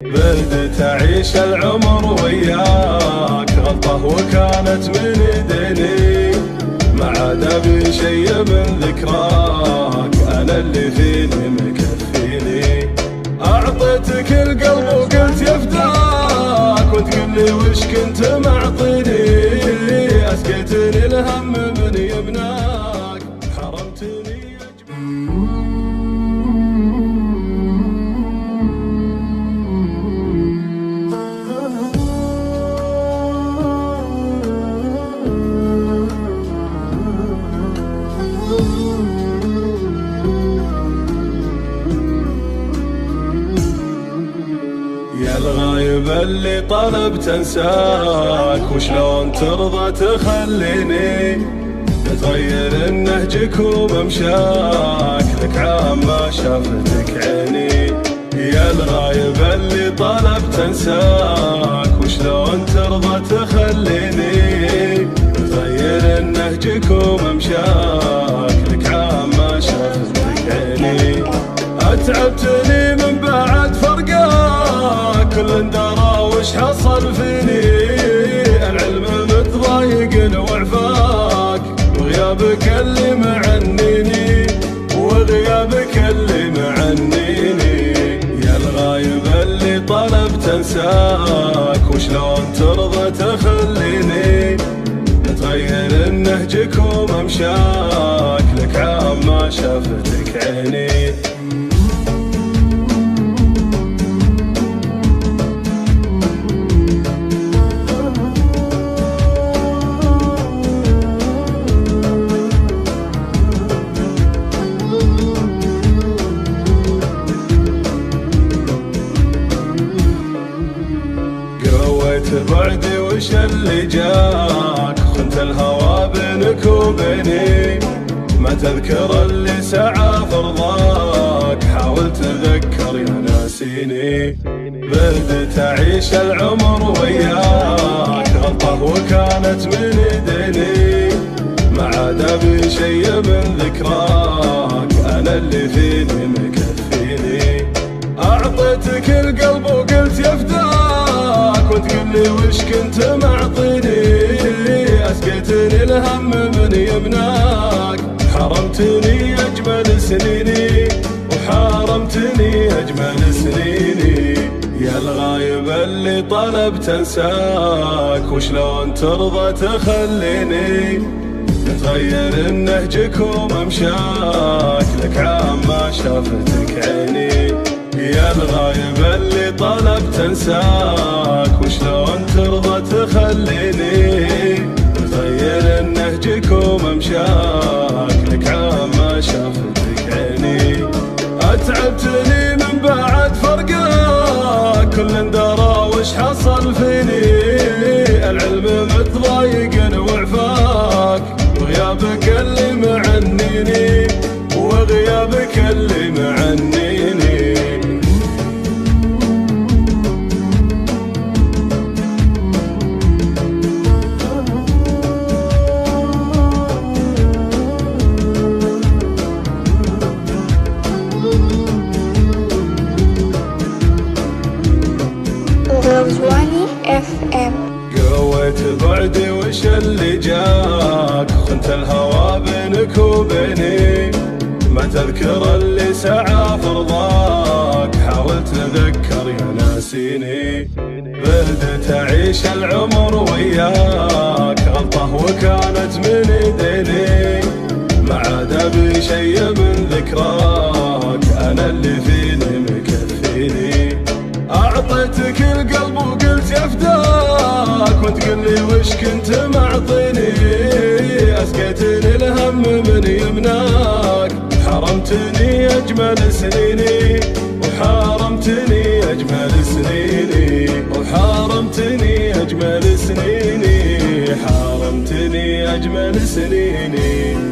بدت أعيش العمر وياك غلطة وكانت من ايديني، ما عاد ابي شي من ذكراك، انا اللي فيني مكفيني. اعطيتك القلب وقلت يفداك، وتقول لي وش كنت معطيني، اسقيتني الهم من يبناك، حرمتني يا الغايب اللي طلبت انساك، وشلون ترضى تخليني تغير نهجك وممشاك، لك عام ما شافتك عيني. يا الغايب اللي طلبت انساك، وشلون ترضى تخليني تغير نهجك وممشاك، لك عام ما شافتك عيني. اتعبتني من بعد فرقاك، كل درى وش حصل فيني، العلم متضايق وعفاك، وغيابك اللي معنيني، وغيابك اللي معنيني. يا الغايب اللي طلبت انساك، وشلون ترضى تخليني تغير نهجك وممشاك، لك عام ما شافتك عيني. بعدي وش اللي جاك، خنت الهوى بينك وبيني، ما تذكر اللي سعى فرضاك، حاول تذكر يا ناسيني. بدت أعيش العمر وياك غلطة وكانت من ايديني، ما عاد ابي شي من ذكراك، انا اللي فيني مكفيني. اعطيتك القلب وقلت يفداك، وتقول لي وش كنت معطيني، اسقيتني الهم من يمناك، حرمتني اجمل سنيني، وحرمتني اجمل سنيني. يا الغايب اللي طلبت انساك، وشلون ترضى تخليني تغير نهجك وممشاك، لك عام ما شافتك عيني. يا الغايب اللي طلبت انساك، وشلون ترضى تخليني تغير نهجك وممشاك، لك عام ما شافتك عيني. اتعبتني من بعد فرقاك، كل درى وش حصل فيني، العلم متضايق وعفاك، وغيابك اللي معنيني، وغيابك اللي معنيني. رضواني FM. قويت بعدي وش اللي جاك، خنت الهوى بينك وبيني، ما تذكر اللي سعى فرضاك، حاول تذكر يا ناسيني. بدت أعيش العمر وياك غلطة وكانت من ايديني، ما عاد ابي شي من ذكراك، انا اللي فيني مكفيني. اعطيتك القلب وقلت يفداك، وتقول لي وش كنت معطيني، اسقيتني الهم من يمناك، حرمتني اجمل سنيني، وحرمتني اجمل سنيني، وحرمتني اجمل سنيني، حرمتني اجمل سنيني.